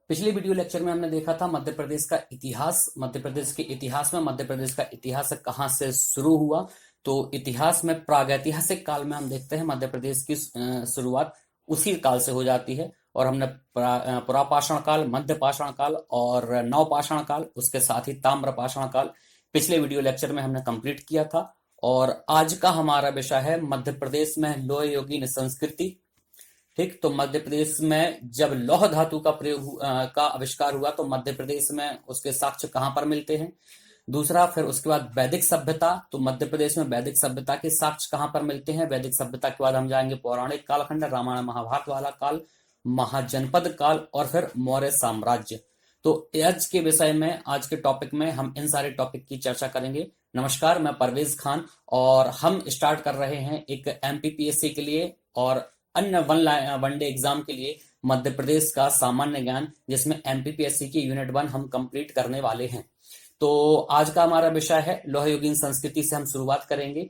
पिछले video lecture में हमने देखा था मध्य प्रदेश का इतिहास। मध्य प्रदेश के इतिहास में मध्य प्रदेश का इतिहास कहाँ से शुरू हुआ। तो इतिहास में प्रागैतिहासिक काल में हम देखते हैं मध्य प्रदेश की शुरुआत उसी काल से हो जाती है। और हमने पुरापाषाण काल, मध्य पाषाण काल और नवपाषाण काल, उसके साथ ही ताम्र पाषाण काल पिछले वीडियो लेक्चर में हमने कंप्लीट किया था। और आज का हमारा विषय है मध्य प्रदेश में लौह युगीन संस्कृति। ठीक, तो मध्य प्रदेश में जब लौह धातु का प्रयोग का आविष्कार हुआ तो मध्य प्रदेश में उसके साक्ष्य कहाँ पर मिलते हैं। दूसरा, फिर उसके बाद वैदिक सभ्यता, तो मध्य प्रदेश में वैदिक सभ्यता के साक्ष्य कहाँ पर मिलते हैं। वैदिक सभ्यता के बाद हम जाएंगे पौराणिक कालखंड, रामायण महाभारत वाला काल, महाजनपद काल और फिर मौर्य साम्राज्य। तो आज के विषय में, आज के टॉपिक में हम इन सारे टॉपिक की चर्चा करेंगे। नमस्कार, मैं परवेज खान और हम स्टार्ट कर रहे हैं एक एमपीपीएससी के लिए और अन्य वनडे एग्जाम के लिए मध्य प्रदेश का सामान्य ज्ञान, जिसमें एमपीपीएससी की यूनिट 1 हम कंप्लीट करने वाले हैं। तो आज का हमारा विषय है लौह युगीन संस्कृति से हम शुरुआत करेंगे।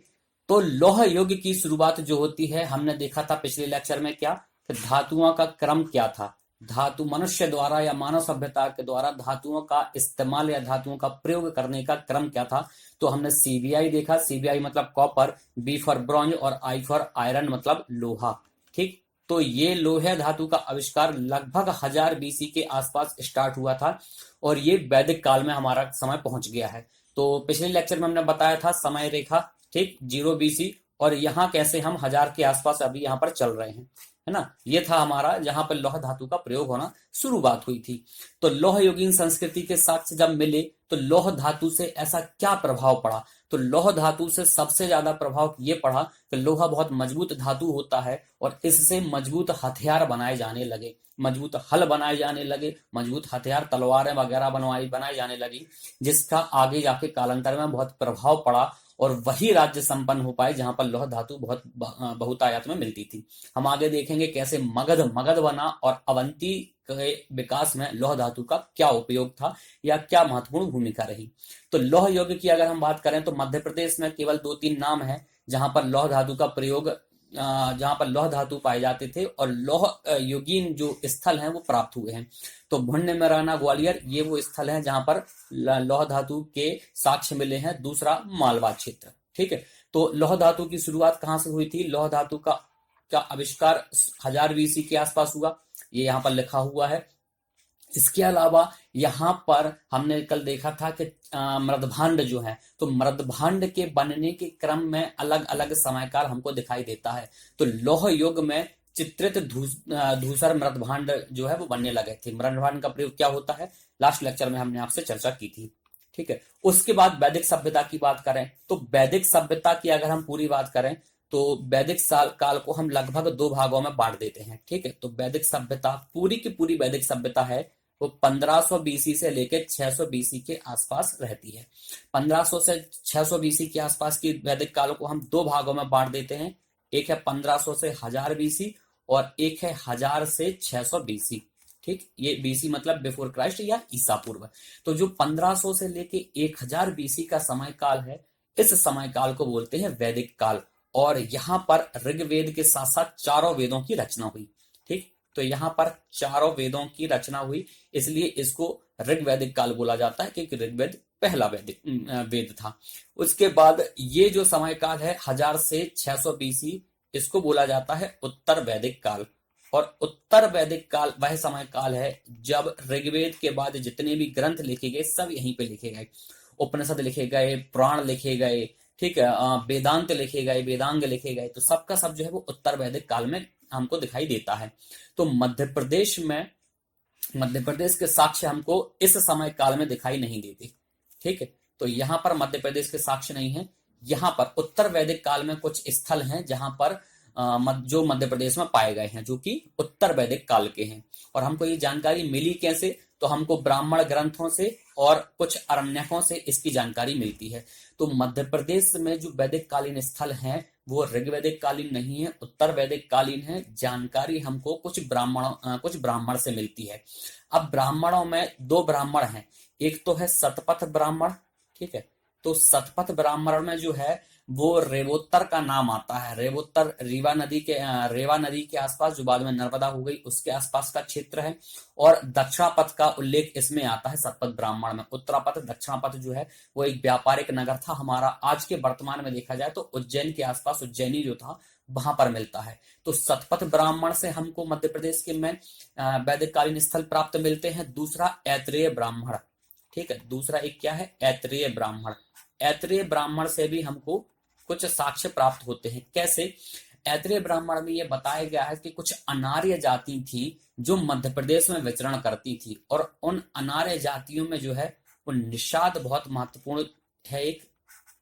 तो लौह युग की शुरुआत जो होती है, हमने देखा था पिछले लेक्चर में क्या, कि धातुओं का क्रम क्या था। धातु मनुष्य द्वारा या मानव सभ्यता के द्वारा धातुओं का इस्तेमाल या धातुओं का प्रयोग करने का क्रम क्या था। तो हमने सीबीआई देखा, सीबीआई मतलब कॉपर, बी फॉर ब्रॉन्ज और आई फॉर आयरन मतलब लोहा। ठीक, तो ये लोहे धातु का आविष्कार लगभग 1000 बीसी के आसपास स्टार्ट हुआ था और ये वैदिक काल में हमारा समय पहुंच गया है। तो पिछले लेक्चर में हमने बताया था समय रेखा, ठीक, 0 बीसी, और यहाँ कैसे हम 1000 के आसपास अभी यहाँ पर चल रहे हैं, है ना। ये था हमारा जहां पर लौह धातु का प्रयोग होना शुरुआत हुई थी। तो लौह युगीन संस्कृति के साक्ष्य जब मिले तो लौह धातु से ऐसा क्या प्रभाव पड़ा। तो लौह धातु से सबसे ज्यादा प्रभाव ये पड़ा कि लोहा बहुत मजबूत धातु होता है और इससे मजबूत हथियार बनाए जाने लगे, मजबूत हल बनाए जाने लगे, मजबूत हथियार, तलवारें वगैरह बनाए जाने लगी, जिसका आगे जाके कालांतर में बहुत प्रभाव पड़ा। और वही राज्य संपन्न हो पाए जहां पर लौह धातु बहुत बहुतायत में मिलती थी। हम आगे देखेंगे कैसे मगध मगध बना और अवंती के विकास में लौह धातु का क्या उपयोग था या क्या महत्वपूर्ण भूमिका रही। तो लौह युग की अगर हम बात करें तो मध्य प्रदेश में केवल 2-3 नाम है जहां पर लौह धातु का प्रयोग, जहां पर लौह धातु पाए जाते थे और लौह युगीन जो स्थल हैं वो प्राप्त हुए हैं। तो भुन्ने मेराना ग्वालियर, ये वो स्थल है जहां पर लौह धातु के साक्ष्य मिले हैं। दूसरा, मालवा क्षेत्र। ठीक है, तो लौह धातु की शुरुआत कहां से हुई थी। लौह धातु का आविष्कार 1000 बीसी के आसपास हुआ, ये यहाँ पर लिखा हुआ है। इसके अलावा यहाँ पर हमने कल देखा था कि मृदभांड जो है, तो मृदभांड के बनने के क्रम में अलग अलग समयकाल हमको दिखाई देता है। तो लौह युग में चित्रित धूसर मृदभांड जो है वो बनने लगे थे। मृदभांड का प्रयोग क्या होता है, लास्ट लेक्चर में हमने आपसे चर्चा की थी। ठीक है, उसके बाद वैदिक सभ्यता की बात करें तो वैदिक सभ्यता की अगर हम पूरी बात करें तो वैदिक साल काल को हम लगभग 2 भागों में बांट देते हैं। ठीक है, तो वैदिक सभ्यता पूरी की पूरी वैदिक सभ्यता है वो 1500 बीसी से लेकर 600 बीसी के आसपास रहती है। 1500 से 600 बीसी के आसपास की वैदिक काल को हम 2 भागों में बांट देते हैं। एक है 1500 से 1000 बीसी और एक है 1000 से 600 बीसी। ठीक, ये बीसी मतलब बिफोर क्राइस्ट या ईसा पूर्व। तो जो 1500 से लेके 1000 बीसी का समय काल है, इस समय काल को बोलते हैं वैदिक काल। और यहाँ पर ऋग्वेद के साथ साथ 4 वेदों की रचना हुई। ठीक, तो यहाँ पर 4 वेदों की रचना हुई, इसलिए इसको ऋग्वैदिक काल बोला जाता है क्योंकि ऋग्वेद पहला वैदिक वेद था। उसके बाद ये जो समय काल है 1000 से 600 बीसी, इसको बोला जाता है उत्तर वैदिक काल। और उत्तर वैदिक काल वह समय काल है जब ऋग्वेद के बाद जितने भी ग्रंथ लिखे गए सब यहीं पे लिखे गए। उपनिषद लिखे गए, पुराण लिखे गए, ठीक है, वेदांत लिखे गए, वेदांग लिखे गए, तो सबका सब जो है वो उत्तर वैदिक काल में हमको दिखाई देता है। तो मध्य प्रदेश के साक्ष्य हमको इस समय काल में दिखाई नहीं देते। ठीक है, तो यहाँ पर मध्य प्रदेश के साक्ष्य नहीं है। यहाँ पर उत्तर वैदिक काल में कुछ स्थल हैं जहां पर जो मध्य प्रदेश में पाए गए हैं, जो कि उत्तर वैदिक काल के हैं। और हमको ये जानकारी मिली कैसे, तो हमको ब्राह्मण ग्रंथों से और कुछ अरण्यकों से इसकी जानकारी मिलती है। तो मध्य प्रदेश में जो वैदिक कालीन स्थल हैं वो ऋग्वैदिक कालीन नहीं है, उत्तर वैदिक कालीन है। जानकारी हमको कुछ ब्राह्मण से मिलती है। अब ब्राह्मणों में 2 ब्राह्मण हैं, एक तो है शतपथ ब्राह्मण। ठीक है, तो शतपथ ब्राह्मण में जो है वो रेवोत्तर का नाम आता है। रेवोत्तर रेवा नदी के आसपास, जो बाद में नर्मदा हो गई, उसके आसपास का क्षेत्र है। और दक्षिणापथ का उल्लेख इसमें आता है सतपथ ब्राह्मण में। उत्तरापथ दक्षिणापथ जो है वो एक व्यापारिक नगर था हमारा। आज के वर्तमान में देखा जाए तो उज्जैन के आसपास, उज्जैनी जो था, वहां पर मिलता है। तो सतपथ ब्राह्मण से हमको मध्य प्रदेश के में वैदिक कालीन स्थल प्राप्त मिलते हैं। दूसरा ऐत्रेय ब्राह्मण, ठीक है, दूसरा एक क्या है, ऐत्रेय ब्राह्मण। ऐत्रेय ब्राह्मण से भी हमको कुछ साक्ष्य प्राप्त होते हैं। कैसे? ऐत्रेय ब्राह्मण में यह बताया गया है कि कुछ अनार्य जाति थी जो मध्य प्रदेश में विचरण करती थी, और उन अनार्य जातियों में जो है वो निषाद बहुत महत्वपूर्ण है। एक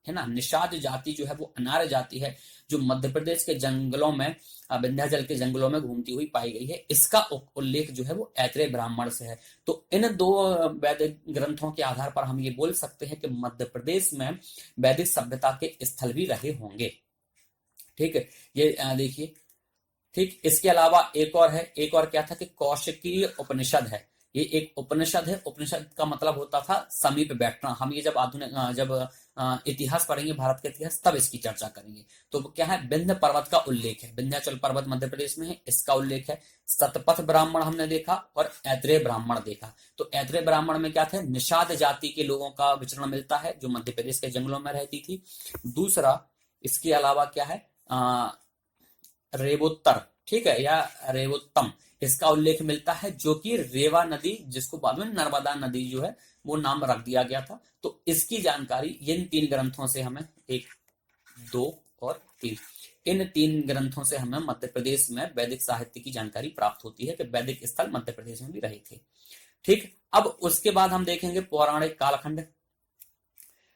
है ना, निषाद जाति जो है वो अनार्य जाति है, जो मध्य प्रदेश के जंगलों में, विंध्याचल के जंगलों में घूमती हुई पाई गई है। इसका उल्लेख जो है वो ऐत्रेय ब्राह्मण से है। तो इन दो वैदिक ग्रंथों के आधार पर हम ये बोल सकते हैं कि मध्य प्रदेश में वैदिक सभ्यता के स्थल भी रहे होंगे। ठीक है, ये देखिए। ठीक, इसके अलावा एक और है, एक और क्या था कि कौशिकीय उपनिषद है। ये एक उपनिषद है। उपनिषद का मतलब होता था समीप बैठना। हम ये जब इतिहास पढ़ेंगे, भारत का इतिहास, तब इसकी चर्चा करेंगे। तो क्या है, विंध्य पर्वत का उल्लेख है। विंध्याचल पर्वत मध्य प्रदेश में है, इसका उल्लेख है। सतपथ ब्राह्मण हमने देखा और ऐत्रेय ब्राह्मण देखा। तो ऐत्रेय ब्राह्मण में क्या थे, निषाद जाति के लोगों का विचरण मिलता है जो मध्य प्रदेश के जंगलों में रहती थी। दूसरा, इसके अलावा क्या है, रेवोत्तर, ठीक है, या रेवोत्तम, इसका उल्लेख मिलता है, जो कि रेवा नदी, जिसको बाद में नर्मदा नदी जो है वो नाम रख दिया गया था। तो इसकी जानकारी इन तीन ग्रंथों से हमें, एक, दो और तीन, इन तीन ग्रंथों से हमें मध्य प्रदेश में वैदिक साहित्य की जानकारी प्राप्त होती है कि वैदिक स्थल मध्य प्रदेश में भी रहे थे। ठीक, अब उसके बाद हम देखेंगे पौराणिक कालखंड।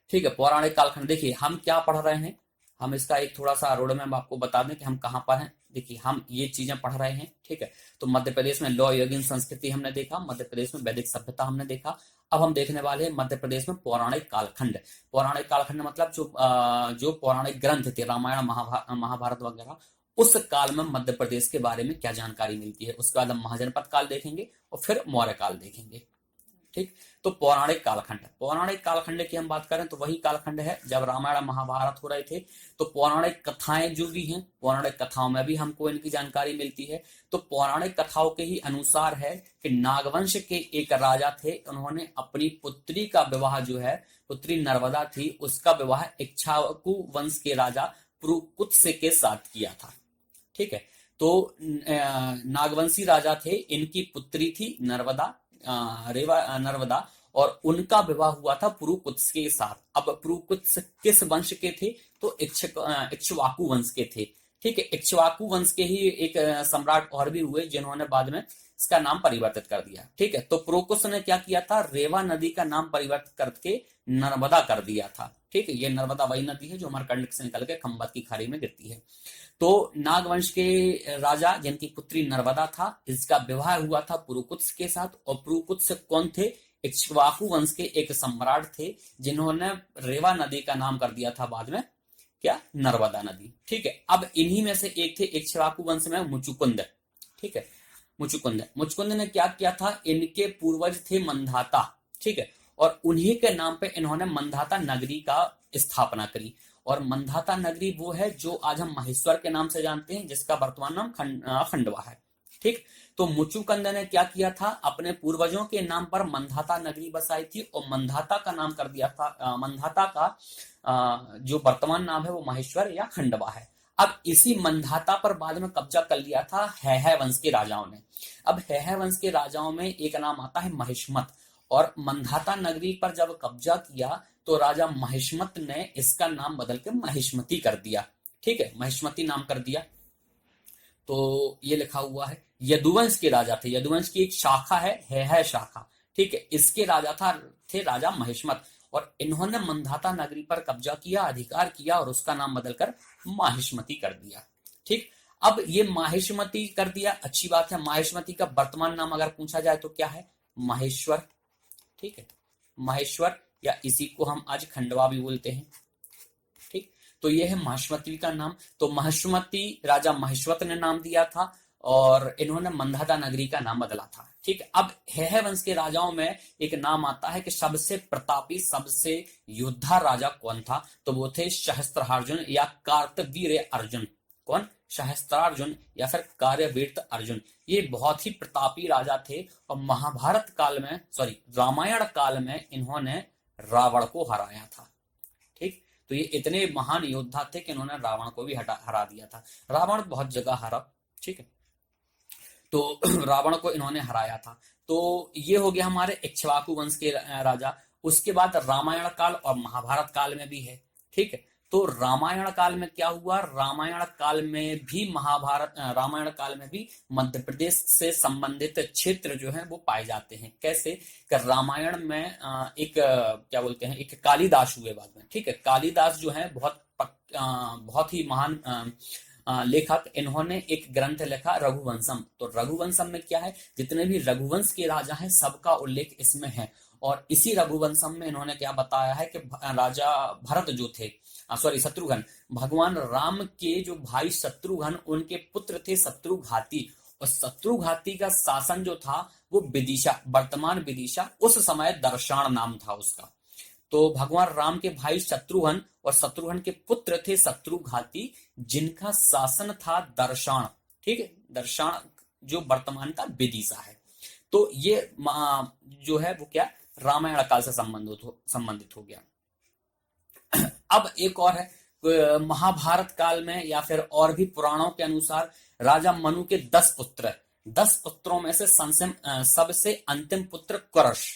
ठीक है, पौराणिक कालखंड। देखिए हम क्या पढ़ रहे हैं, हम इसका एक थोड़ा सा रोड मैप आपको बता दें कि हम कहाँ पर हैं। देखिए हम ये चीजें पढ़ रहे हैं, ठीक है। तो मध्य प्रदेश में लौ यज्ञ संस्कृति हमने देखा, मध्य प्रदेश में वैदिक सभ्यता हमने देखा। अब हम देखने वाले हैं मध्य प्रदेश में पौराणिक कालखंड। पौराणिक कालखंड मतलब जो पौराणिक ग्रंथ थे, रामायण महाभारत वगैरह, उस काल में मध्य प्रदेश के बारे में क्या जानकारी मिलती है। उसके बाद हम महाजनपद काल देखेंगे और फिर मौर्य काल देखेंगे। ठीक, तो पौराणिक कालखंड, पौराणिक कालखंड की हम बात करें तो वही कालखंड है जब रामायण महाभारत हो रहे थे। तो पौराणिक कथाएं जो भी हैं, पौराणिक कथाओं में भी हमको इनकी जानकारी मिलती है। तो पौराणिक कथाओं के ही अनुसार है कि नागवंश के एक राजा थे, उन्होंने अपनी पुत्री का विवाह जो है, पुत्री नर्मदा थी, उसका विवाह इक्ष्वाकु वंश के राजा पुरुकुत्स के साथ किया था। ठीक है, तो नागवंशी राजा थे, इनकी पुत्री थी नर्मदा, नर्मदा, और उनका विवाह हुआ था पुरुकुत्स के साथ। अब पुरुकुत्स किस वंश के थे, तो इक्ष्वाकु वंश के थे। ठीक है, इक्ष्वाकु वंश के ही एक सम्राट और भी हुए जिन्होंने बाद में इसका नाम परिवर्तित कर दिया। ठीक है, तो पुरुकुत्स ने क्या किया था, रेवा नदी का नाम परिवर्तित करके नर्मदा कर दिया था। ठीक है, ये नर्मदा वही नदी है जो अमरकंटक से निकल के खंबात की खाड़ी में गिरती है। तो नागवंश के राजा जिनकी पुत्री नर्मदा था, इसका विवाह हुआ था पुरुकुत्स के साथ। और पुरुकुत्स कौन थे, इक्ष्वाकु वंश के एक सम्राट थे जिन्होंने रेवा नदी का नाम कर दिया था बाद में क्या, नर्मदा नदी। ठीक है, अब इन्हीं में से एक थे इक्ष्वाकु वंश में मुचुकुंद। ठीक है, मुचुकुंद ने क्या किया था, इनके पूर्वज थे मंधाता। ठीक है, और उन्हीं के नाम पे इन्होंने मंधाता नगरी का स्थापना करी। और मंधाता नगरी वो है जो आज हम महेश्वर के नाम से जानते हैं, जिसका वर्तमान नाम खंडवा है। ठीक, तो मुचुकुंद ने क्या किया था, अपने पूर्वजों के नाम पर मंधाता नगरी बसाई थी और मंधाता का नाम कर दिया था, मंधाता का जो वर्तमान नाम है वो महेश्वर या खंडवा है। अब इसी मंधाता पर बाद में कब्जा कर लिया था हैहय वंश के राजाओं ने। अब हैहय वंश के राजाओं में एक नाम आता है महिष्मत, और मंधाता नगरी पर जब कब्जा किया तो राजा महिष्मत ने इसका नाम बदल के महिष्मती कर दिया। ठीक है, महिष्मती नाम कर दिया। तो ये लिखा हुआ है, यदुवंश के राजा थे, यदुवंश की एक शाखा है शाखा। ठीक है, इसके राजा थे राजा महिष्मत, और इन्होंने मंधाता नगरी पर कब्जा किया, अधिकार किया, और उसका नाम बदलकर माहिष्मती कर दिया। ठीक, अब ये माहिष्मती कर दिया, अच्छी बात है। माहिष्मती का वर्तमान नाम अगर पूछा जाए तो क्या है, महेश्वर। ठीक है, महेश्वर, या इसी को हम आज खंडवा भी बोलते हैं। ठीक, तो यह है महिष्मती का नाम। तो महिष्मती राजा महिष्मत ने नाम दिया था, और इन्होंने मंधाता नगरी का नाम बदला था। ठीक, अब हैह वंश के राजाओं में एक नाम आता है कि सबसे प्रतापी, सबसे योद्धा राजा कौन था, तो वो थे सहस्त्रार्जुन या कार्तवीर्य अर्जुन। कौन? सहस्त्रार्जुन या फिर कार्यवीर अर्जुन। ये बहुत ही प्रतापी राजा थे और महाभारत काल में, सॉरी, रामायण काल में इन्होंने रावण को हराया था। ठीक, तो ये इतने महान योद्धा थे कि इन्होंने रावण को भी हरा दिया था। रावण बहुत जगह हरा, ठीक है, तो रावण को इन्होंने हराया था। तो ये हो गया हमारे इक्ष्वाकु वंश के राजा। उसके बाद रामायण काल और महाभारत काल में भी है। ठीक है, तो रामायण काल में क्या हुआ? रामायण काल में भी रामायण काल में भी मध्य प्रदेश से संबंधित क्षेत्र जो है वो पाए जाते हैं। कैसे? कि रामायण में एक क्या बोलते हैं, एक कालिदास हुए बाद में। ठीक है, कालिदास जो है बहुत ही महान लेखक, इन्होंने एक ग्रंथ लिखा रघुवंशम। तो रघुवंशम में क्या है? जितने भी रघुवंश के राजा हैं सबका उल्लेख इसमें है। और इसी रघुवंशम में इन्होंने क्या बताया है कि राजा भरत जो थे, सॉरी, शत्रुघ्न, भगवान राम के जो भाई शत्रुघ्न, उनके पुत्र थे शत्रुघाती। और शत्रुघाती का शासन जो था वो विदिशा, वर्तमान विदिशा, उस समय दर्शान नाम था उसका। तो भगवान राम के भाई शत्रुघ्न और शत्रुघ्न के पुत्र थे शत्रुघाती, जिनका शासन था दर्शान। ठीक है, दर्शान जो वर्तमान का विदिशा है। तो ये जो है वो क्या, रामायण काल से संबंधित हो गया। अब एक और है, महाभारत काल में या फिर और भी पुराणों के अनुसार राजा मनु के 10 पुत्र, 10 पुत्रों में से सबसे अंतिम पुत्र करुष।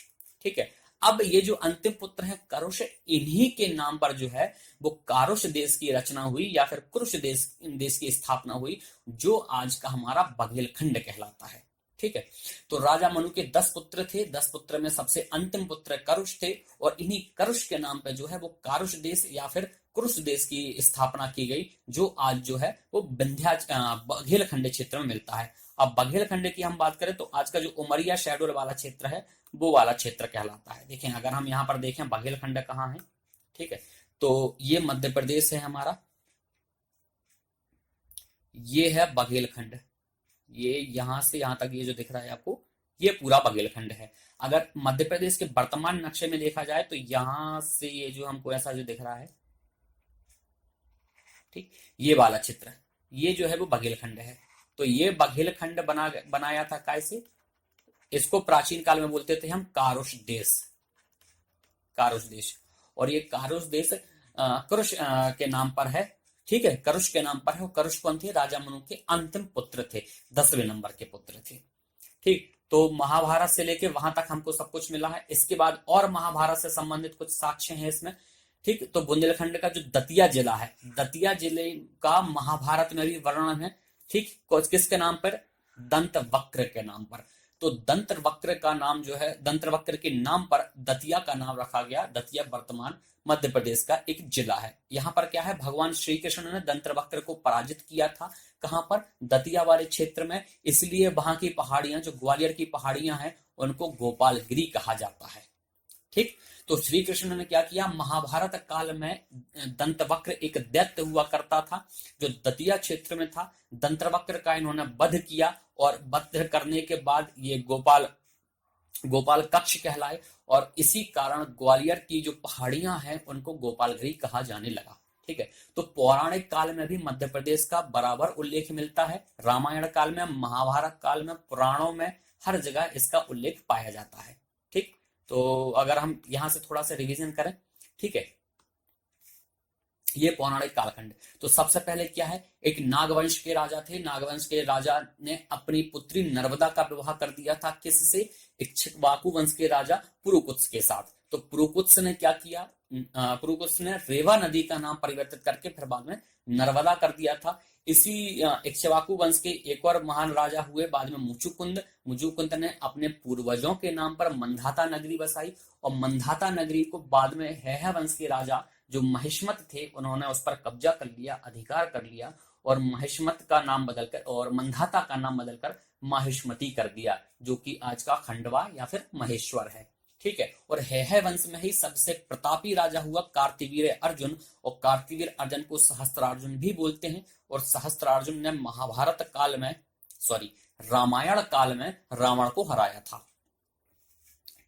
ठीक है, अब ये जो अंतिम पुत्र है करुष, इन्हीं के नाम पर जो है वो कारुष देश की रचना हुई या फिर कुरुष देश की स्थापना हुई, जो आज का हमारा बघेलखंड कहलाता है। ठीक है, तो राजा मनु के 10 पुत्र थे। 10 पुत्र में सबसे अंतिम पुत्र करुष थे और इन्हीं करुष के नाम पे जो है वो कारुष देश या फिर कुरुष देश की स्थापना की गई, जो आज जो है वो बघेलखंड क्षेत्र में मिलता है। अब बघेलखंड की हम बात करें तो आज का जो उमरिया शहडोल वाला क्षेत्र है वो वाला क्षेत्र कहलाता है। देखें, अगर हम यहाँ पर देखें बघेलखंड कहाँ है, ठीक है, तो ये मध्य प्रदेश है हमारा, ये है बघेलखंड। ये यहां से यहां तक ये जो दिख रहा है आपको, ये पूरा बघेलखंड है। अगर मध्य प्रदेश के वर्तमान नक्शे में देखा जाए तो यहां से ये जो हमको ऐसा जो दिख रहा है, ठीक, ये वाला क्षेत्र, ये जो है वो बघेलखंड है। तो ये बघेलखंड बनाया था कैसे? इसको प्राचीन काल में बोलते थे हम कारुष देश, कारुष देश। और ये कारुष देश कुरुष के नाम पर है। ठीक है, करुष के नाम पर है। करुष कौन थे? राजा मनु के अंतिम पुत्र थे, 10वें नंबर के पुत्र थे। ठीक, तो महाभारत से लेके वहां तक हमको सब कुछ मिला है। इसके बाद और महाभारत से संबंधित कुछ साक्ष्य हैं इसमें। ठीक, तो बुंदेलखंड का जो दतिया जिला है, दतिया जिले का महाभारत में भी वर्णन है। ठीक, किसके नाम पर? दंत वक्र के नाम पर। तो दंत वक्र का नाम जो है, दंत वक्र के नाम पर दतिया का नाम रखा गया। दतिया वर्तमान मध्य प्रदेश का एक जिला है। यहाँ पर क्या है, भगवान श्री कृष्ण ने दंत वक्र को पराजित किया था। कहां पर? दतिया वाले क्षेत्र में। इसलिए वहां की पहाड़ियां, जो ग्वालियर की पहाड़ियां हैं, उनको गोपालगिरी कहा जाता है। ठीक, तो श्री कृष्ण ने क्या किया, महाभारत काल में दंतवक्र एक दैत्य हुआ करता था जो दतिया क्षेत्र में था। दंतवक्र का इन्होंने वध किया और वध करने के बाद ये गोपाल कक्ष कहलाए और इसी कारण ग्वालियर की जो पहाड़ियां हैं उनको गोपालगिरी कहा जाने लगा। ठीक है, तो पौराणिक काल में भी मध्य प्रदेश का बराबर उल्लेख मिलता है। रामायण काल में, महाभारत काल में, पुराणों में, हर जगह इसका उल्लेख पाया जाता है। ठीक, तो अगर हम यहां से थोड़ा सा रिवीजन करें, ठीक है, ये पौराणिक कालखंड। तो सबसे पहले क्या है, एक नागवंश के राजा थे। नागवंश के राजा ने अपनी पुत्री नर्मदा का विवाह कर दिया था। किससे? इक्ष्वाकु वंश के राजा पुरुकुत्स के साथ। तो पुरुकुत्स ने क्या किया, पुरुकुत्स ने रेवा नदी का नाम परिवर्तित करके फिर बाद में नर्मदा कर दिया था। इसी इक्ष्वाकु वंश के एक और महान राजा हुए बाद में मुचुकुंद। मुचुकुंद ने अपने पूर्वजों के नाम पर मंधाता नगरी बसाई और मंधाता नगरी को बाद में हैह वंश के राजा जो महिष्मत थे उन्होंने उस पर कब्जा कर लिया, अधिकार कर लिया और महिष्मत का नाम बदलकर और मंधाता का नाम बदलकर माहिष्मती कर दिया, जो कि आज का खंडवा या फिर महेश्वर है। ठीक है, और हैह वंश में ही सबसे प्रतापी राजा हुआ कार्तवीर्य अर्जुन और कार्तवीर्य अर्जुन को सहस्त्रार्जुन भी बोलते हैं। और सहस्त्रार्जुन ने महाभारत काल में सॉरी रामायण काल में रावण को हराया था।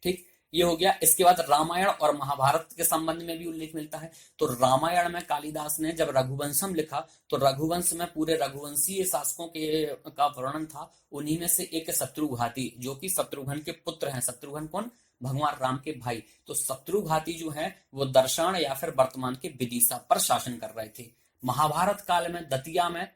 ठीक, ये हो गया। इसके बाद रामायण और महाभारत के संबंध में भी उल्लेख मिलता है। तो रामायण में कालिदास ने जब रघुवंशम लिखा तो रघुवंश में पूरे रघुवंशीय शासकों के का वर्णन था। उन्हीं में से एक शत्रुघाती, जो कि शत्रुघ्न के पुत्र हैं। शत्रुघ्न कौन? भगवान राम के भाई। तो शत्रुघाती जो है वो दर्शन या फिर वर्तमान के विदिशा पर शासन कर रहे थे। महाभारत काल में दतिया में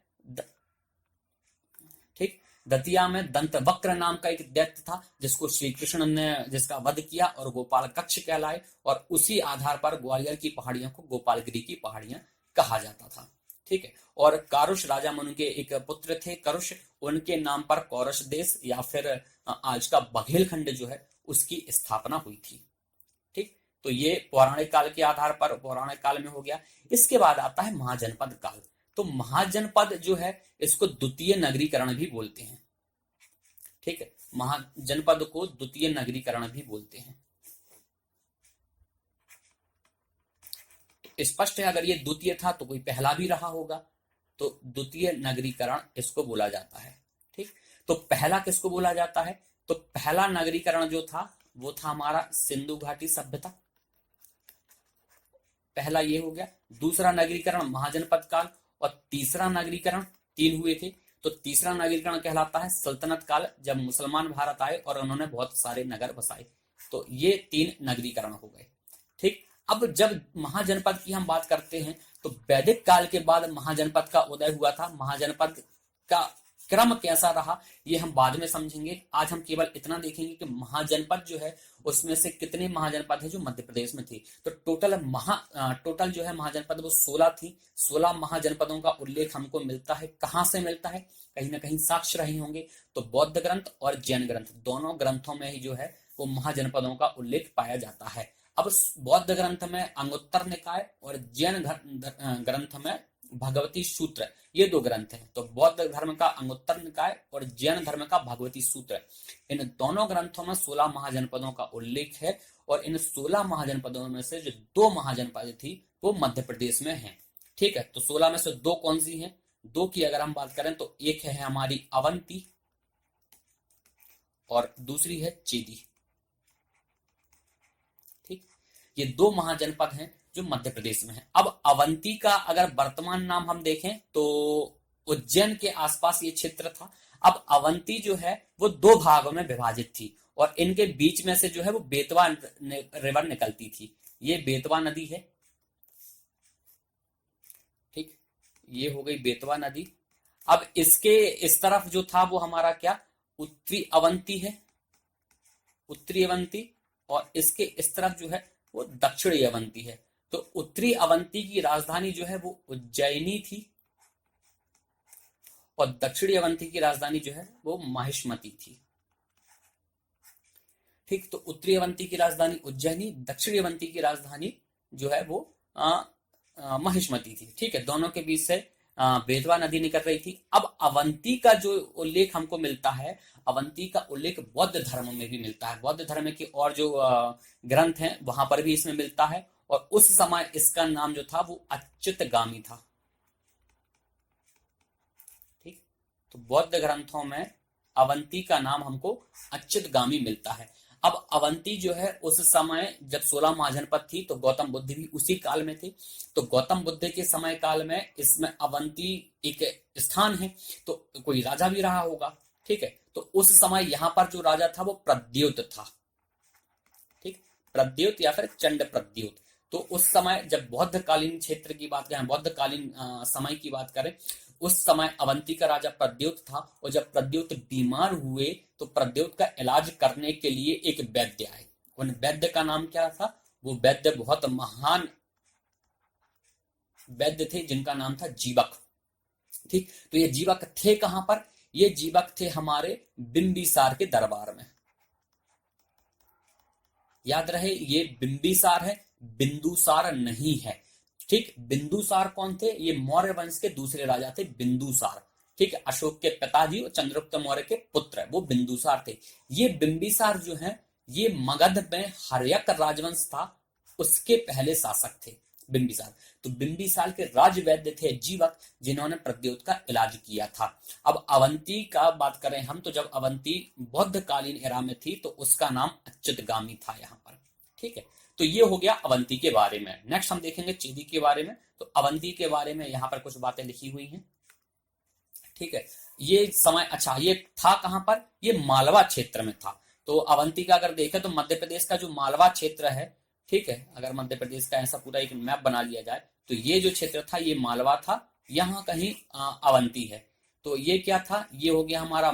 ठीक, दतिया में दंतवक्र नाम का एक दैत्य था जिसको श्री कृष्ण ने जिसका वध किया और गोपाल कक्ष कहलाए, और उसी आधार पर ग्वालियर की पहाड़ियों को गोपालगिरी की पहाड़ियां कहा जाता था। ठीक है। और कारुष राजा मनु के एक पुत्र थे करुष, उनके नाम पर कौरस देश या फिर आज का बघेलखंड जो है उसकी स्थापना हुई थी। ठीक, तो ये पौराणिक काल के आधार पर पौराणिक काल में हो गया। इसके बाद आता है महाजनपद काल। तो महाजनपद जो है इसको द्वितीय नगरीकरण भी बोलते हैं। ठीक है, महाजनपद को द्वितीय नगरीकरण भी बोलते हैं। तो स्पष्ट है, अगर ये द्वितीय था तो कोई पहला भी रहा होगा, तो द्वितीय नगरीकरण इसको बोला जाता है। ठीक, तो पहला किसको बोला जाता है? तो पहला नगरीकरण जो था वो था हमारा सिंधु घाटी सभ्यता। पहला ये हो गया। दूसरा नगरीकरण महाजनपद काल, और तीसरा नगरीकरण, 3 हुए थे, तो तीसरा नगरीकरण कहलाता है सल्तनत काल, जब मुसलमान भारत आए और उन्होंने बहुत सारे नगर बसाए। तो ये 3 नगरीकरण हो गए। ठीक, अब जब महाजनपद की हम बात करते हैं तो वैदिक काल के बाद महाजनपद का उदय हुआ था। महाजनपद का क्रम कैसा रहा ये हम बाद में समझेंगे। आज हम केवल इतना देखेंगे कि महाजनपद जो है उसमें से कितने महाजनपद है जो मध्य प्रदेश में थी। तो टोटल जो है महाजनपद वो 16 थी। 16 महाजनपदों का उल्लेख हमको मिलता है। कहां से मिलता है? कहीं ना कहीं साक्ष्य रहे होंगे। तो बौद्ध ग्रंथ और जैन ग्रंथ दोनों ग्रंथों में ही जो है वो महाजनपदों का उल्लेख पाया जाता है। अब बौद्ध ग्रंथ में अंगुत्तर निकाय और जैन ग्रंथ में भगवती सूत्र, ये 2 ग्रंथ हैं। तो बौद्ध धर्म का अंगुत्तर निकाय और जैन धर्म का भगवती सूत्र, इन दोनों ग्रंथों में 16 महाजनपदों का उल्लेख है। और इन 16 महाजनपदों में से जो 2 महाजनपद थी वो मध्य प्रदेश में हैं। ठीक है, तो 16 में से 2 कौन सी हैं? 2 की अगर हम बात करें तो एक है हमारी अवंती और दूसरी है चेदी। ठीक, ये 2 महाजनपद हैं जो मध्य प्रदेश में है। अब अवंती का अगर वर्तमान नाम हम देखें तो उज्जैन के आसपास ये क्षेत्र था। अब अवंती जो है वो 2 भागों में विभाजित थी और इनके बीच में से जो है वो बेतवा रिवर निकलती थी। ये बेतवा नदी है। ठीक, ये हो गई बेतवा नदी। अब इसके इस तरफ जो था वो हमारा क्या, उत्तरी अवंती है, उत्तरी अवंती, और इसके इस तरफ जो है वो दक्षिणी अवंती है। तो उत्तरी अवंती की राजधानी जो है वो उज्जैनी थी और दक्षिणी अवंती की राजधानी जो है वो माहिष्मती थी। ठीक, तो उत्तरी अवंती की राजधानी उज्जैनी, दक्षिणी अवंती की राजधानी जो है वो माहिष्मती थी। ठीक है, दोनों के बीच से बेतवा नदी निकल रही थी। अब अवंती का जो उल्लेख हमको मिलता है, अवंती का उल्लेख बौद्ध धर्म में भी मिलता है। बौद्ध धर्म के और जो ग्रंथ हैं वहां पर भी इसमें मिलता है। और उस समय इसका नाम जो था वो अच्युतगामी था। ठीक, तो बौद्ध ग्रंथों में अवंती का नाम हमको अच्युतगामी मिलता है। अब अवंती जो है उस समय जब 16 महाजनपद थी तो गौतम बुद्ध भी उसी काल में थे। तो गौतम बुद्ध के समय काल में इसमें अवंती एक स्थान है, तो कोई राजा भी रहा होगा। ठीक है, तो उस समय यहां पर जो राजा था वो प्रद्योत था। ठीक, प्रद्योत या फिर चंड प्रद्योत। तो उस समय जब बौद्धकालीन क्षेत्र की बात करें, बौद्धकालीन समय की बात करें, उस समय अवंती का राजा प्रद्योत था। और जब प्रद्योत बीमार हुए तो प्रद्योत का इलाज करने के लिए एक वैद्य आए। उन वैद्य का नाम क्या था? वो वैद्य बहुत महान वैद्य थे जिनका नाम था जीवक। ठीक, तो ये जीवक थे कहां पर? ये जीवक थे हमारे बिंबिसार के दरबार में। याद रहे, ये बिंबिसार है, बिंदुसार नहीं है। ठीक, बिंदुसार कौन थे? ये मौर्य वंश के दूसरे राजा थे बिंदुसार। ठीक, अशोक के पिताजी और चंद्रगुप्त मौर्य के पुत्र वो बिंदुसार थे। ये बिंबिसार जो है ये मगध में हर्यक राजवंश था, उसके पहले शासक थे। बिंबिसार। तो बिंबिसार के राज वैद्य थे जीवक, जिन्होंने प्रद्योत का इलाज किया था। अब अवंती का बात करें हम, तो जब अवंती बौद्ध कालीन एरा में थी तो उसका नाम अच्युतगामी था यहाँ पर। ठीक है, तो ये हो गया अवंती के बारे में। नेक्स्ट हम देखेंगे चेदी के बारे में। तो अवंती के बारे में यहाँ पर कुछ बातें लिखी हुई हैं। ठीक है, ये समय, अच्छा ये था कहां पर, ये मालवा क्षेत्र में था। तो अवंती का अगर देखें तो मध्य प्रदेश का जो मालवा क्षेत्र है, ठीक है, अगर मध्य प्रदेश का ऐसा पूरा एक मैप बना लिया जाए तो ये जो क्षेत्र था ये मालवा था, यहाँ कहीं अवंती है। तो ये क्या था, ये हो गया हमारा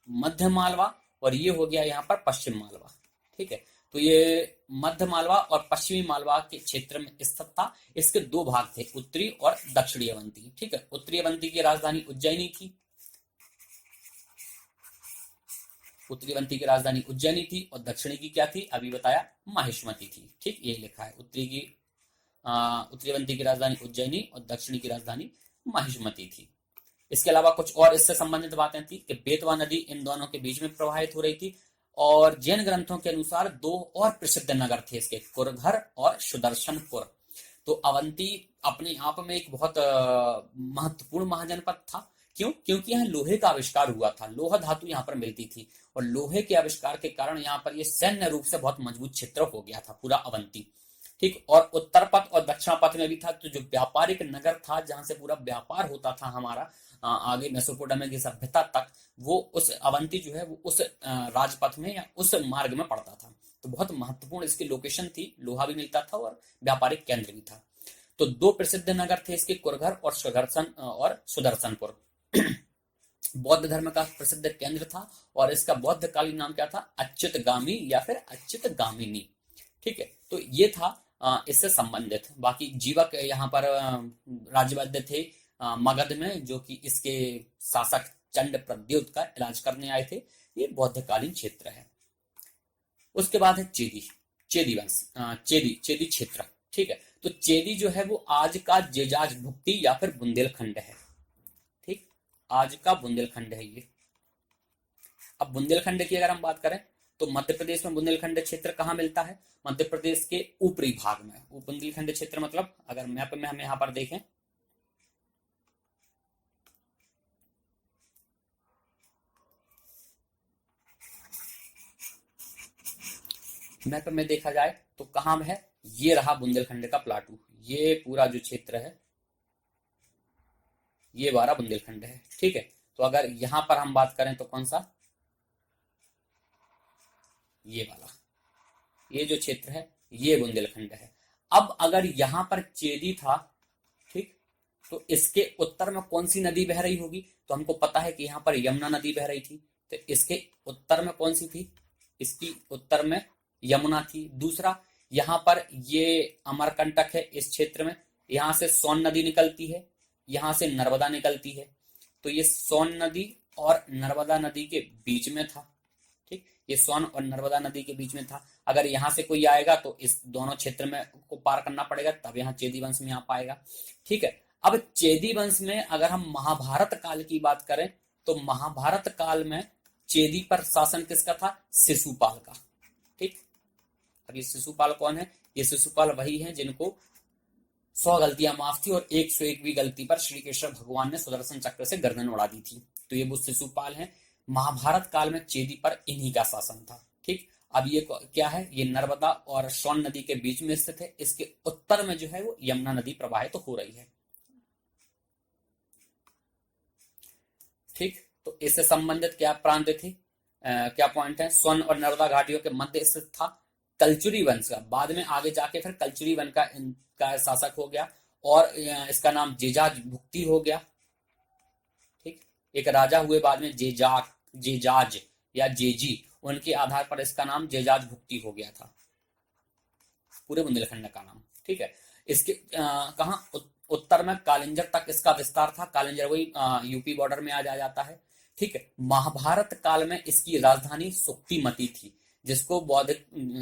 मध्य मालवा, और ये हो गया यहाँ पर पश्चिम मालवा। ठीक है, तो ये मध्य मालवा और पश्चिमी मालवा के क्षेत्र में स्थित था। इसके दो भाग थे, उत्तरी और दक्षिणी अवंती। ठीक है, उत्तरी अवंती की राजधानी उज्जैनी थी, उत्तरी अवंती की राजधानी उज्जैनी थी, और दक्षिणी की क्या थी, अभी बताया, माहिष्मती थी। ठीक, यही लिखा है, उत्तरी अवंती की राजधानी उज्जैनी और दक्षिणी की राजधानी माहिष्मती थी। इसके अलावा कुछ और इससे संबंधित बातें थी कि बेतवा नदी इन दोनों के बीच में प्रवाहित हो रही थी। और जैन ग्रंथों के अनुसार दो और प्रसिद्ध नगर थे इसके, कुरघर और सुदर्शनपुर। तो अवंती अपने आप में एक बहुत महत्वपूर्ण महाजनपद था। क्यों? क्योंकि यहाँ लोहे का आविष्कार हुआ था, लोहा धातु यहाँ पर मिलती थी, और लोहे के आविष्कार के कारण यहाँ पर ये सैन्य रूप से बहुत मजबूत क्षेत्र हो गया था पूरा अवंती। ठीक, और उत्तर पथ और दक्षिण पथ में भी था। तो जो व्यापारिक नगर था, जहां से पूरा व्यापार होता था हमारा आगे मेसोपोटामिया की सभ्यता तक, वो उस अवंती जो है वो उस राजपथ में या उस मार्ग में पड़ता था। तो बहुत महत्वपूर्ण इसकी लोकेशन थी, लोहा भी मिलता था और व्यापारिक केंद्र भी था। तो दो प्रसिद्ध नगर थे इसके, कुरघर और सुदर्शनपुर। बौद्ध धर्म का प्रसिद्ध केंद्र था, और इसका बौद्ध कालीन नाम क्या था, अच्युतगामी या फिर अच्युतगामिनी। ठीक है, तो ये था इससे संबंधित। बाकी जीवक यहाँ पर राजवैद्य थे मगध में, जो कि इसके शासक चंड प्रद्योत का इलाज करने आए थे। ये बौद्धकालीन क्षेत्र है। उसके बाद है चेदी, चेदी वंश, चेदी क्षेत्र। ठीक है, तो चेदी जो है वो आज का जेजाज भुक्ति या फिर बुंदेलखंड है। ठीक, आज का बुंदेलखंड है ये। अब बुंदेलखंड की अगर हम बात करें तो मध्य प्रदेश में बुंदेलखंड क्षेत्र कहाँ मिलता है, मध्य प्रदेश के ऊपरी भाग में। बुंदेलखंड क्षेत्र मतलब अगर मैप में हम यहाँ पर देखें, मैप में देखा जाए तो कहाँ है, ये रहा बुंदेलखंड का प्लाटू। ये पूरा जो क्षेत्र है ये वाला बुंदेलखंड है। ठीक है, तो अगर यहां पर हम बात करें तो कौन सा, ये वाला, ये जो क्षेत्र है ये बुंदेलखंड है। अब अगर यहां पर चेदी था, ठीक, तो इसके उत्तर में कौन सी नदी बह रही होगी, तो हमको पता है कि यहाँ पर यमुना नदी बह रही थी। तो इसके उत्तर में कौन सी थी, इसकी उत्तर में यमुना थी। दूसरा, यहाँ पर ये अमरकंटक है इस क्षेत्र में, यहाँ से सोन नदी निकलती है, यहाँ से नर्मदा निकलती है। तो ये सोन नदी और नर्मदा नदी के बीच में था। ठीक, ये सोन और नर्मदा नदी के बीच में था। अगर यहाँ से कोई आएगा तो इस दोनों क्षेत्र में को पार करना पड़ेगा, तब यहाँ चेदी वंश में आ पाएगा। ठीक है, अब चेदी वंश में अगर हम महाभारत काल की बात करें तो महाभारत काल में चेदी पर शासन किसका था, शिशुपाल का। ठीक, अब ये शिशुपाल कौन है, ये शिशुपाल वही है जिनको 100 गलतियां माफ थी और 101वीं गलती पर श्री कृष्ण भगवान ने सुदर्शन चक्र से गर्दन उड़ा दी थी। तो ये वो शिशुपाल हैं। महाभारत काल में चेदी पर इन्हीं का शासन था। ठीक, अब ये क्या है, ये नर्मदा और सोन नदी के बीच में स्थित है। इसके उत्तर में जो है वो यमुना नदी प्रवाहित तो हो रही है। ठीक, तो इससे संबंधित क्या प्रांत थे, क्या पॉइंट है, सोन और नर्मदा घाटियों के मध्य स्थित था। कलचुरी वंश का, बाद में आगे जाके फिर कलचुरी वंश का इनका शासक हो गया, और इसका नाम जेजाज भुक्ति हो गया। ठीक, एक राजा हुए बाद में जेजाज या जेजी, उनके आधार पर इसका नाम जेजाज भुक्ति हो गया था, पूरे बुंदेलखंड का नाम। ठीक है, इसके कहा उत्तर में कालिंजर तक इसका विस्तार था। कालिंजर वही यूपी बॉर्डर में आ जाता है। ठीक है, महाभारत काल में इसकी राजधानी सोक्तिमती थी, जिसको बौद्ध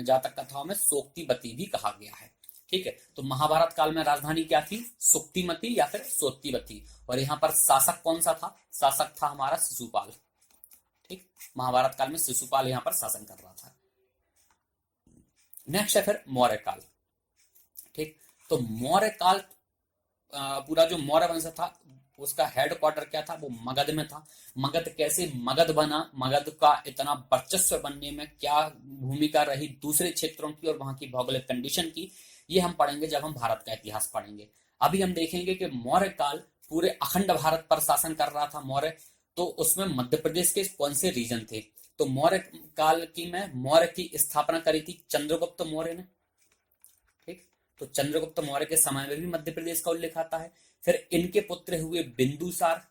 जातक कथाओं में सोक्तिवती भी कहा गया है। ठीक है, तो महाभारत काल में राजधानी क्या थी, सोक्तिमती या फिर सोक्तिवती। और यहाँ पर शासक कौन सा था, शासक था हमारा शिशुपाल। ठीक, महाभारत काल में शिशुपाल यहाँ पर शासन कर रहा था। नेक्स्ट है फिर मौर्य काल। ठीक, तो मौर्य काल पूरा जो मौर्य वंश था उसका हेड क्वार्टर क्या था, वो मगध में था। मगध कैसे मगध बना, मगध का इतना वर्चस्व बनने में क्या भूमिका रही दूसरे क्षेत्रों की और वहां की भौगोलिक कंडीशन की, ये हम पढ़ेंगे जब हम भारत का इतिहास पढ़ेंगे। अभी हम देखेंगे कि मौर्य काल पूरे अखंड भारत पर शासन कर रहा था मौर्य। तो उसमें मध्य प्रदेश के कौन से रीजन थे, तो मौर्य काल की में मौर्य की स्थापना करी थी चंद्रगुप्त मौर्य ने। ठीक, तो चंद्रगुप्त मौर्य के समय में भी मध्य प्रदेश का उल्लेख आता है। फिर इनके पुत्र हुए बिंदुसार,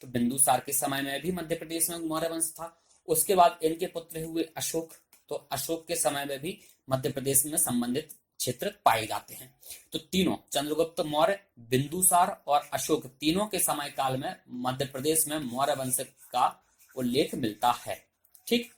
तो बिंदुसार के समय में भी मध्य प्रदेश में मौर्य वंश था। उसके बाद इनके पुत्र हुए अशोक, तो अशोक के समय में भी मध्य प्रदेश में संबंधित क्षेत्र पाए जाते हैं। तो तीनों चंद्रगुप्त मौर्य, बिंदुसार और अशोक, तीनों के समय काल में मध्य प्रदेश में मौर्य वंश का उल्लेख मिलता है। ठीक,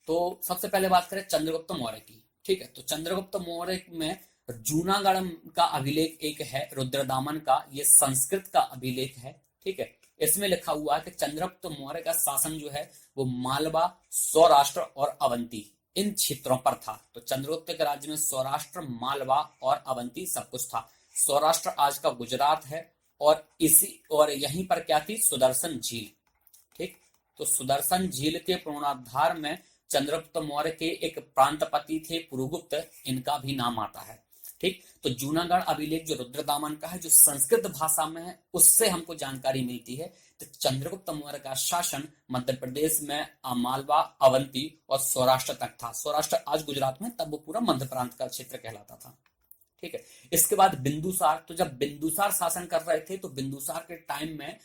तो सबसे पहले बात करें चंद्रगुप्त मौर्य की। ठीक है, तो चंद्रगुप्त मौर्य में जूनागढ़ का अभिलेख एक है रुद्रदामन का, ये संस्कृत का अभिलेख है। ठीक है, इसमें लिखा हुआ है कि चंद्रगुप्त मौर्य का शासन जो है वो मालवा, सौराष्ट्र और अवंती इन क्षेत्रों पर था। तो चंद्रगुप्त के राज्य में सौराष्ट्र, मालवा और अवंती सब कुछ था। सौराष्ट्र आज का गुजरात है और यहीं पर क्या थी, सुदर्शन झील। ठीक, तो सुदर्शन झील के पूर्णोद्धार में चंद्रगुप्त मौर्य के एक प्रांतपति थे पुरुगुप्त, इनका भी नाम आता है। ठीक, तो जूनागढ़ अभिलेख जो रुद्रदामन का है, जो संस्कृत भाषा में है, उससे हमको जानकारी मिलती है। तो चंद्रगुप्त मौर्य का शासन मध्य प्रदेश में मालवा, अवंती और सौराष्ट्र तक था। सौराष्ट्र आज गुजरात में, तब वो पूरा मध्य प्रांत का क्षेत्र कहलाता था। ठीक है, इसके बाद बिंदुसार, तो जब बिंदुसार शासन कर रहे थे तो बिंदुसार के टाइम में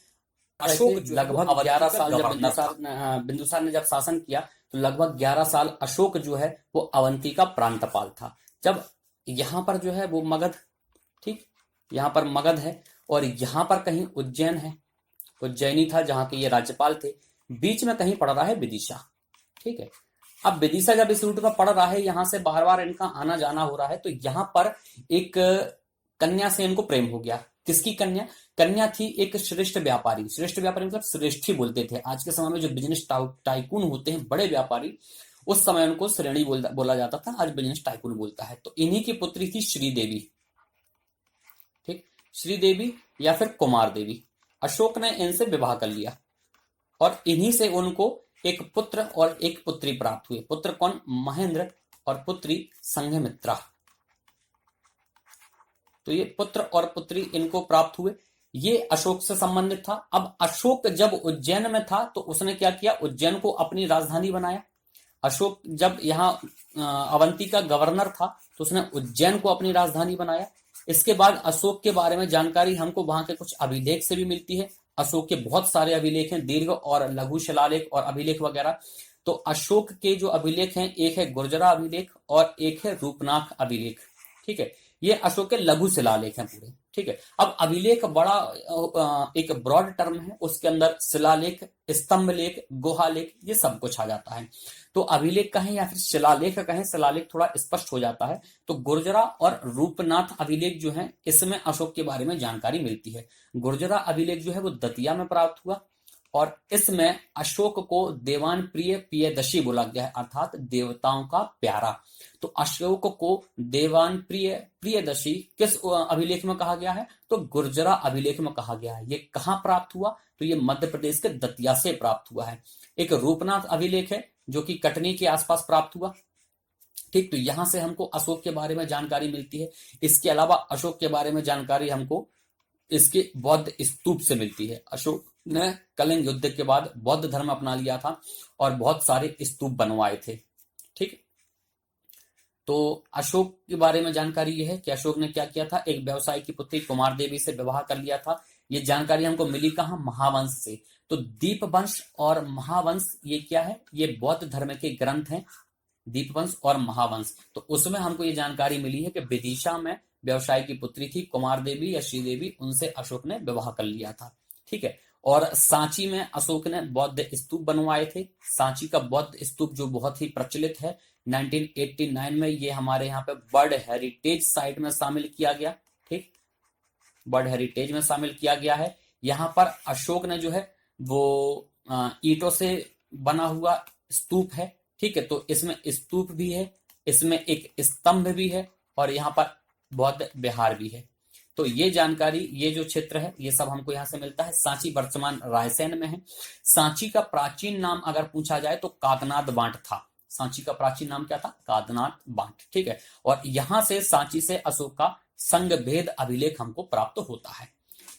अशोक लगभग 11 साल, जब बिंदुसार ने जब शासन किया तो लगभग 11 साल अशोक जो है वो अवंती का प्रांतपाल था। जब यहाँ पर जो है वो मगध, ठीक, यहाँ पर मगध है और यहाँ पर कहीं उज्जैन है, उज्जैनी था जहाँ के ये राज्यपाल थे। बीच में कहीं पड़ रहा है विदिशा। ठीक है, अब विदिशा जब इस रूट पर पड़ रहा है, यहाँ से बार बार इनका आना जाना हो रहा है, तो यहाँ पर एक कन्या से इनको प्रेम हो गया। किसकी कन्या? कन्या थी एक श्रेष्ठ व्यापारी। श्रेष्ठ व्यापारी मतलब श्रेष्ठी बोलते थे। आज के समय में जो बिजनेस टाइकून होते हैं, बड़े व्यापारी, उस समय उनको श्रेणी बोला जाता था, आज बिजनेस टाइकून बोलता है। तो इन्हीं की पुत्री थी श्रीदेवी। ठीक, श्रीदेवी या फिर कुमार देवी। अशोक ने इनसे विवाह कर लिया और इन्हीं से उनको एक पुत्र और एक पुत्री प्राप्त हुए। पुत्र कौन? महेंद्र, और पुत्री संघमित्रा। तो ये पुत्र और पुत्री इनको प्राप्त हुए। ये अशोक से संबंधित था। अब अशोक जब उज्जैन में था तो उसने क्या किया, उज्जैन को अपनी राजधानी बनाया। अशोक जब यहाँ अवंती का गवर्नर था तो उसने उज्जैन को अपनी राजधानी बनाया। इसके बाद अशोक के बारे में जानकारी हमको वहां के कुछ अभिलेख से भी मिलती है। अशोक के बहुत सारे अभिलेख हैं, दीर्घ और लघु शिलालेख और अभिलेख वगैरह। तो अशोक के जो अभिलेख हैं, एक है गुर्जरा अभिलेख और एक है रूपनाथ अभिलेख। ठीक है, ये अशोक के लघु शिलालेख हैं पूरे। ठीक है, अब अभिलेख बड़ा एक ब्रॉड टर्म है, उसके अंदर शिलालेख, स्तंभ लेख, गुहालेख, ये सब कुछ आ जाता है। तो अभिलेख कहें या फिर शिलालेख कहें, शिलालेख थोड़ा स्पष्ट हो जाता है। तो गुर्जरा और रूपनाथ अभिलेख जो है, इसमें अशोक के बारे में जानकारी मिलती है। गुर्जरा अभिलेख जो है वो दतिया में प्राप्त हुआ और इसमें अशोक को देवान प्रिय प्रियदशी बोला गया है, अर्थात देवताओं का प्यारा। तो अशोक को देवान प्रिय प्रियदशी किस अभिलेख में कहा गया है? तो गुर्जरा अभिलेख में कहा गया है। ये कहां प्राप्त हुआ? तो ये मध्य प्रदेश के दतिया से प्राप्त हुआ है। एक रूपनाथ अभिलेख है जो कि कटनी के आसपास प्राप्त हुआ। ठीक, तो यहां से हमको अशोक के बारे में जानकारी मिलती है। इसके अलावा अशोक के बारे में जानकारी हमको इसके बौद्ध स्तूप से मिलती है। अशोक ने कलिंग युद्ध के बाद बौद्ध धर्म अपना लिया था और बहुत सारे स्तूप बनवाए थे। ठीक, तो अशोक के बारे में जानकारी यह है कि अशोक ने क्या किया था, एक व्यवसायी की पुत्री कुमार देवी से विवाह कर लिया था। ये जानकारी हमको मिली कहां? महावंश से। तो दीपवंश और महावंश ये क्या है? ये बौद्ध धर्म के ग्रंथ हैं, दीपवंश और महावंश। तो उसमें हमको ये जानकारी मिली है कि विदिशा में व्यवसायी की पुत्री थी कुमार देवी या श्रीदेवी, उनसे अशोक ने विवाह कर लिया था। ठीक है, और सांची में अशोक ने बौद्ध स्तूप बनवाए थे। सांची का बौद्ध स्तूप जो बहुत ही प्रचलित है, 1989 में ये हमारे यहाँ पे वर्ल्ड हेरिटेज साइट में शामिल किया गया। ठीक, वर्ल्ड हेरिटेज में शामिल किया गया है। यहाँ पर अशोक ने जो है वो ईंटों से बना हुआ स्तूप है। ठीक है, तो इसमें स्तूप भी है, इसमें एक स्तंभ भी है और यहाँ पर बौद्ध विहार भी है। तो ये जानकारी, ये जो क्षेत्र है, ये सब हमको यहाँ से मिलता है। सांची वर्तमान रायसेन में है। सांची का प्राचीन नाम अगर पूछा जाए तो कादनाद बांट था। सांची का प्राचीन नाम क्या था? कादनाद बांट, ठीक है। और यहां से सांची से अशोक का संघभेद अभिलेख हमको प्राप्त होता है,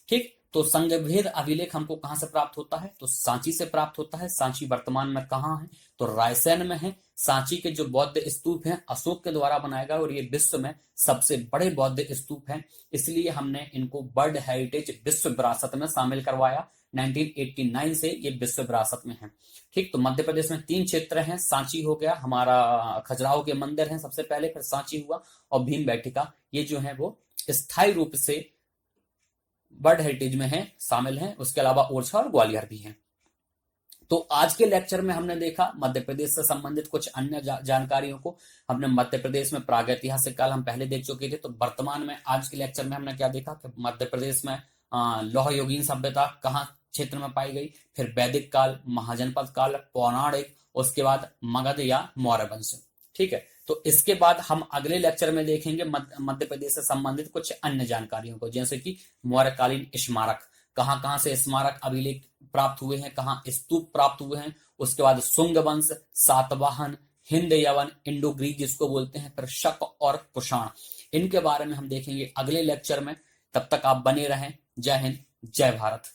ठीक। तो संघभेद अभिलेख हमको कहां से प्राप्त होता है? तो सांची से प्राप्त होता है। सांची वर्तमान में कहां है? तो रायसेन में है। सांची के जो बौद्ध स्तूप हैं अशोक के द्वारा बनाए गए और ये विश्व में सबसे बड़े बौद्ध स्तूप हैं, इसलिए हमने इनको वर्ल्ड हेरिटेज विश्व विरासत में शामिल करवाया। 1989 से ये विश्व विरासत में है, ठीक। तो मध्य प्रदेश में 3 क्षेत्र हैं। सांची हो गया, हमारा खजुराहो के मंदिर हैं सबसे पहले, फिर सांची हुआ, और भीम बैठिका, ये जो है वो स्थायी रूप से वर्ल्ड हेरिटेज में है, शामिल हैं। उसके अलावा ओरछा और ग्वालियर भी हैं। तो आज के लेक्चर में हमने देखा मध्य प्रदेश से संबंधित कुछ अन्य जानकारियों को। हमने मध्य प्रदेश में प्रागैतिहासिक काल हम पहले देख चुके थे। तो वर्तमान में आज के लेक्चर में हमने क्या देखा कि मध्य प्रदेश में लौह युगीन सभ्यता कहाँ क्षेत्र में पाई गई, फिर वैदिक काल, महाजनपद काल, पौराणिक, उसके बाद मगध या मौर्य वंश, ठीक है। तो इसके बाद हम अगले लेक्चर में देखेंगे मध्य प्रदेश से संबंधित कुछ अन्य जानकारियों को, जैसे कि मौर्यकालीन स्मारक, कहां कहां से स्मारक अभिलेख प्राप्त हुए हैं, कहां स्तूप प्राप्त हुए हैं। उसके बाद शुंग वंश, सातवाहन, हिंद यवन, इंडो ग्रीक जिसको बोलते हैं, फिर शक और कुषाण, इनके बारे में हम देखेंगे अगले लेक्चर में। तब तक आप बने रहें। जय हिंद, जय भारत।